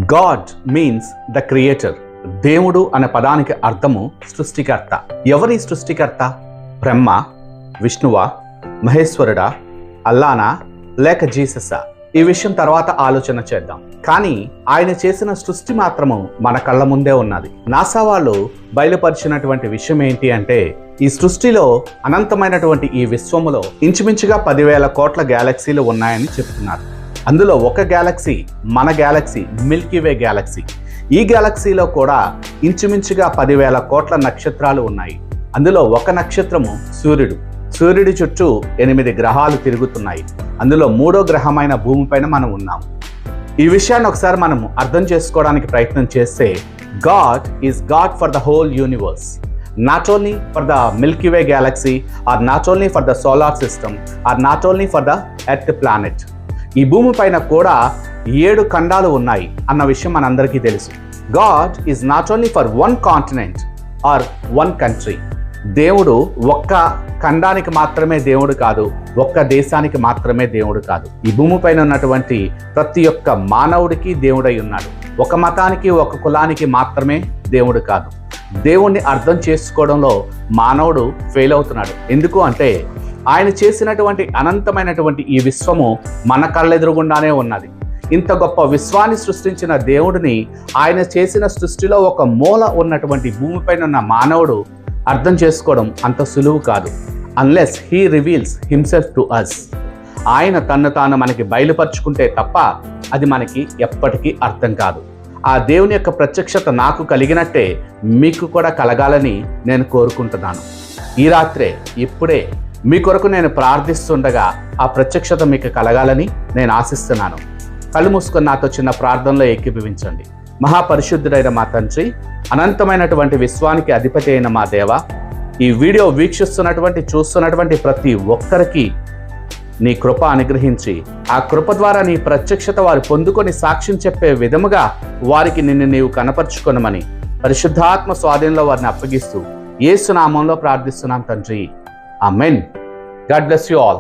God means the creator. దేవుడు అనే పదానికి అర్థము సృష్టికర్త. ఎవరి సృష్టికర్త? బ్రహ్మ, విష్ణువా, మహేశ్వరుడా, అల్లానా లేక జీసస్సా? ఈ విషయం తర్వాత ఆలోచన చేద్దాం. కానీ ఆయన చేసిన సృష్టి మాత్రము మన కళ్ళ ముందే ఉన్నది. నాసా వాళ్ళు బయలుపరిచినటువంటి విషయం ఏంటి అంటే, ఈ సృష్టిలో అనంతమైనటువంటి ఈ విశ్వములో ఇంచుమించుగా 10,000 కోట్ల గ్యాలక్సీలు ఉన్నాయని చెప్తున్నారు. అందులో ఒక గ్యాలక్సీ మన గ్యాలక్సీ మిల్కీవే గ్యాలక్సీ. ఈ గ్యాలక్సీలో కూడా ఇంచుమించుగా 10,000 కోట్ల నక్షత్రాలు ఉన్నాయి. అందులో ఒక నక్షత్రము సూర్యుడు. సూర్యుడి చుట్టూ 8 గ్రహాలు తిరుగుతున్నాయి. అందులో 3వ గ్రహమైన భూమిపైన మనం ఉన్నాము. ఈ విషయాన్ని ఒకసారి మనం అర్థం చేసుకోవడానికి ప్రయత్నం చేస్తే, God is God for the whole universe, not only for the Milky Way galaxy or not only for the solar system or not only for the earth planet. ఈ భూమి పైన కూడా 7 ఖండాలు ఉన్నాయి అన్న విషయం మనందరికీ తెలుసు. God is not only for one continent or one country. దేవుడు ఒక్క ఖండానికి మాత్రమే దేవుడు కాదు, ఒక్క దేశానికి మాత్రమే దేవుడు కాదు. ఈ భూమి పైన ఉన్నటువంటి ప్రతి ఒక్క మానవుడికి దేవుడై ఉన్నాడు. ఒక మతానికి, ఒక కులానికి మాత్రమే దేవుడు కాదు. దేవుణ్ణి అర్థం చేసుకోవడంలో మానవుడు ఫెయిల్ అవుతున్నాడు. ఎందుకు అంటే, ఆయన చేసినటువంటి అనంతమైనటువంటి ఈ విశ్వము మన కళ్ళెదురుగుండానే ఉన్నది. ఇంత గొప్ప విశ్వాన్ని సృష్టించిన దేవుడిని ఆయన చేసిన సృష్టిలో ఒక మూల ఉన్నటువంటి భూమిపైన ఉన్న మానవుడు అర్థం చేసుకోవడం అంత సులువు కాదు. Unless he reveals himself to us. ఆయన తన్ను తాను మనకి బయలుపరుచుకుంటే తప్ప అది మనకి ఎప్పటికీ అర్థం కాదు. ఆ దేవుని యొక్క ప్రత్యక్షత నాకు కలిగినట్టే మీకు కూడా కలగాలని నేను కోరుకుంటున్నాను. ఈ రాత్రే, ఇప్పుడే మీ కొరకు నేను ప్రార్థిస్తుండగా ఆ ప్రత్యక్షత మీకు కలగాలని నేను ఆశిస్తున్నాను. కళ్ళు మూసుకొని నాతో చిన్న ప్రార్థనలో ఏకీభవించండి. మహాపరిశుద్ధుడైన మా తండ్రి, అనంతమైనటువంటి విశ్వానికి అధిపతి అయిన మా దేవ, ఈ వీడియో వీక్షిస్తున్నటువంటి, చూస్తున్నటువంటి ప్రతి ఒక్కరికి నీ కృప అనుగ్రహించి, ఆ కృప ద్వారా నీ ప్రత్యక్షత వారు పొందుకొని సాక్ష్యం చెప్పే విధముగా వారికి నిన్ను నీవు కనపరుచుకొనమని పరిశుద్ధాత్మ స్వాధీనంలో వారిని అప్పగిస్తూ యేసు నామంలో ప్రార్థిస్తున్నాం తండ్రి. Amen. God bless you all.